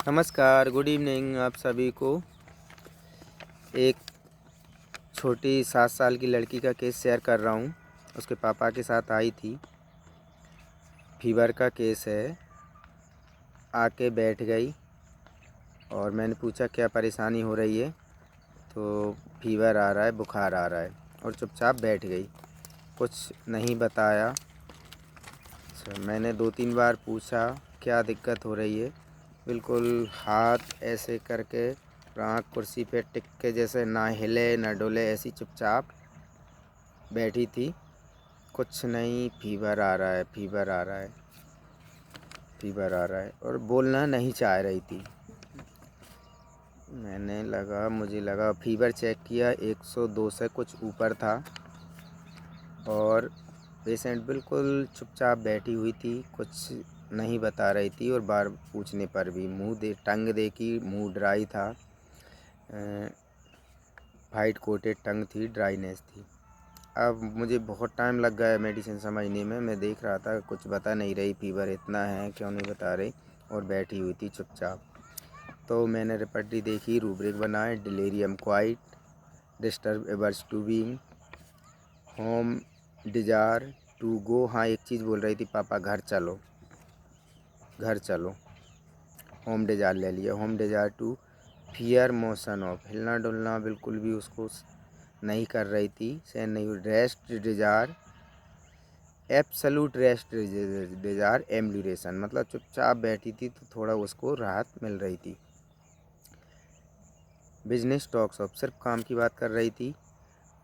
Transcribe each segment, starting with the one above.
नमस्कार, good evening आप सभी को। एक छोटी 7 साल की लड़की का केस शेयर कर रहा हूँ। उसके पापा के साथ आई थी। फीवर का केस है। आके बैठ गई और मैंने पूछा क्या परेशानी हो रही है, तो फीवर आ रहा है, बुखार आ रहा है, और चुपचाप बैठ गई। कुछ नहीं बताया। मैंने 2-3 बार पूछा क्या दिक्कत हो रही है। बिल्कुल हाथ ऐसे करके आँख कुर्सी पे टिक के जैसे ना हिले ना डोले, ऐसी चुपचाप बैठी थी। कुछ नहीं, फीवर आ रहा है, फीवर आ रहा है, फीवर आ रहा है, और बोलना नहीं चाह रही थी। मुझे लगा फीवर चेक किया, 102 से कुछ ऊपर था और पेशेंट बिल्कुल चुपचाप बैठी हुई थी, कुछ नहीं बता रही थी। और बार पूछने पर भी टंग देखी, मुंह ड्राई था, वाइट कोटेड टंग थी, ड्राइनेस थी। अब मुझे बहुत टाइम लग गया मेडिसिन समझने में। मैं देख रहा था कुछ बता नहीं रही, फीवर इतना है क्यों नहीं बता रही, और बैठी हुई थी चुपचाप। तो मैंने रिपोर्ट देखी, रूब्रिक बनाए, delirium quite, disturb averse to being, home desire to go. हाँ, एक चीज़ बोल रही थी, पापा घर चलो, घर चलो। होम डिजार ले लिया। Home desire to fear motion of, हिलना डुलना बिल्कुल भी उसको नहीं कर रही थी, सहन नहीं हुई। रेस्ट डिजार, एब्सोल्यूट रेस्ट डिजार एम्बुलेशन, मतलब चुपचाप बैठी थी तो थोड़ा उसको राहत मिल रही थी। बिजनेस टॉक्स ऑफ, सिर्फ काम की बात कर रही थी।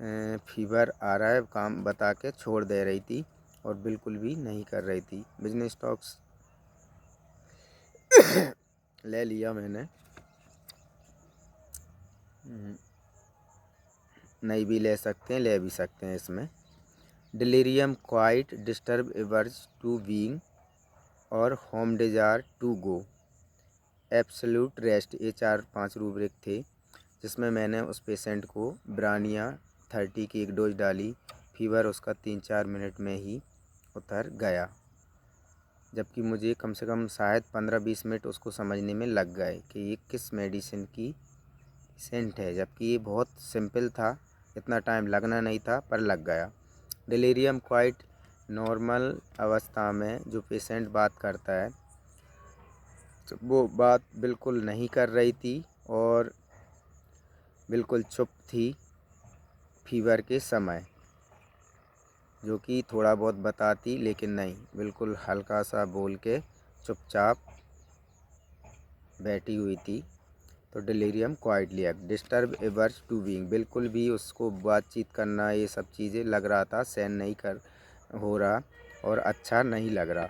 फीवर आ रहा है काम बता के छोड़ दे रही थी और बिल्कुल भी नहीं कर रही थी। बिजनेस टॉक्स ले लिया मैंने। नहीं भी ले सकते हैं, ले भी सकते हैं इसमें। Delirium quite, disturb averse to being और home desire to go, absolute rest, ये 4-5 रूब्रिक थे जिसमें मैंने उस पेशेंट को ब्रानिया 30 की एक डोज डाली। फीवर उसका 3-4 मिनट में ही उतर गया, जबकि मुझे कम से कम शायद 15-20 मिनट उसको समझने में लग गए कि ये किस मेडिसिन की पेशेंट है, जबकि ये बहुत सिंपल था, इतना टाइम लगना नहीं था पर लग गया। डिलीरियम क्वाइट नॉर्मल अवस्था में जो पेशेंट बात करता है तो वो बात बिल्कुल नहीं कर रही थी और बिल्कुल चुप थी फीवर के समय, जो कि थोड़ा बहुत बताती लेकिन नहीं, बिल्कुल हल्का सा बोल के चुपचाप बैठी हुई थी। तो डिलीरियम क्वाइट लिया। डिस्टर्ब एवर्स टू बीइंग, बिल्कुल भी उसको बातचीत करना ये सब चीज़ें लग रहा था सहन नहीं कर हो रहा और अच्छा नहीं लग रहा।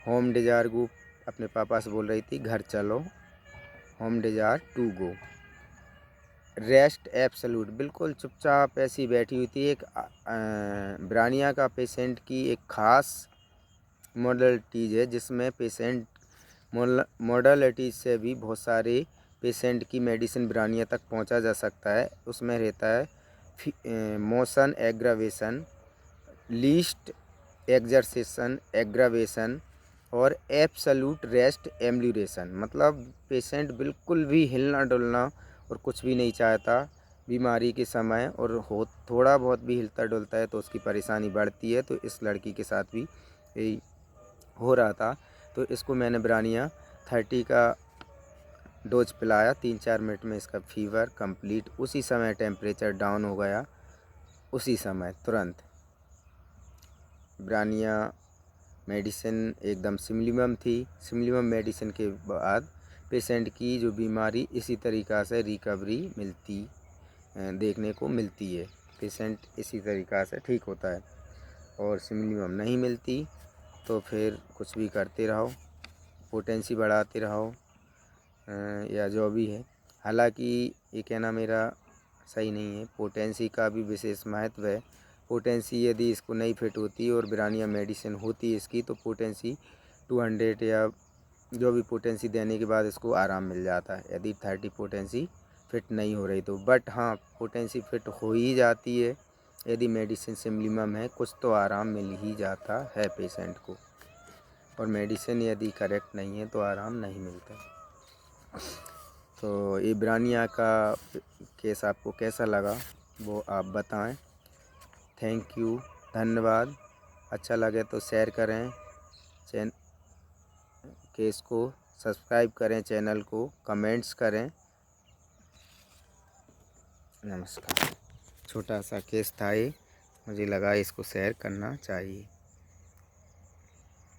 होम डिजार गो, अपने पापा से बोल रही थी घर चलो। Home desire to go. Rest absolute, बिल्कुल चुपचाप ऐसी बैठी हुई थी। एक ब्रानिया का पेशेंट की एक ख़ास मॉडलिटीज़ है जिसमें पेशेंट मॉडलिटीज़ से भी बहुत सारे पेशेंट की मेडिसिन ब्रानिया तक पहुंचा जा सकता है। उसमें रहता है मोशन एग्रावेशन, लीस्ट एक्जर्सेशन एग्रावेशन और एब्सोल्यूट रेस्ट एम्बुलेशन, मतलब पेशेंट बिल्कुल भी हिलना डुलना और कुछ भी नहीं चाहता बीमारी के समय, और थोड़ा बहुत भी हिलता डुलता है तो उसकी परेशानी बढ़ती है। तो इस लड़की के साथ भी यही हो रहा था। तो इसको मैंने ब्रानिया 30 का डोज पिलाया। 3-4 मिनट में इसका फीवर कंप्लीट, उसी समय टेम्परेचर डाउन हो गया, उसी समय तुरंत। ब्रानिया मेडिसिन एकदम सिमलिमम थी। सिमलिमम मेडिसिन के बाद पेशेंट की जो बीमारी इसी तरीक़ा से रिकवरी देखने को मिलती है। पेशेंट इसी तरीक़ा से ठीक होता है, और सिमलिमम नहीं मिलती तो फिर कुछ भी करते रहो, पोटेंसी बढ़ाते रहो, या जो भी है। हालांकि ये कहना मेरा सही नहीं है, पोटेंसी का भी विशेष महत्व है। पोटेंसी यदि इसको नहीं फिट होती और ब्रानिया मेडिसिन होती है इसकी, तो पोटेंसी 200 या जो भी पोटेंसी देने के बाद इसको आराम मिल जाता है, यदि 30 पोटेंसी फिट नहीं हो रही तो। बट हाँ, पोटेंसी फिट हो ही जाती है यदि मेडिसिन सिमलिमम है, कुछ तो आराम मिल ही जाता है पेशेंट को, और मेडिसिन यदि करेक्ट नहीं है तो आराम नहीं मिलता। तो इब्रानिया का केस आपको कैसा लगा वो आप बताएं। थैंक यू, धन्यवाद। अच्छा लगे तो शेयर करें, केस को सब्सक्राइब करें, चैनल को कमेंट्स करें। नमस्कार। छोटा सा केस था ये, मुझे लगा इसको शेयर करना चाहिए।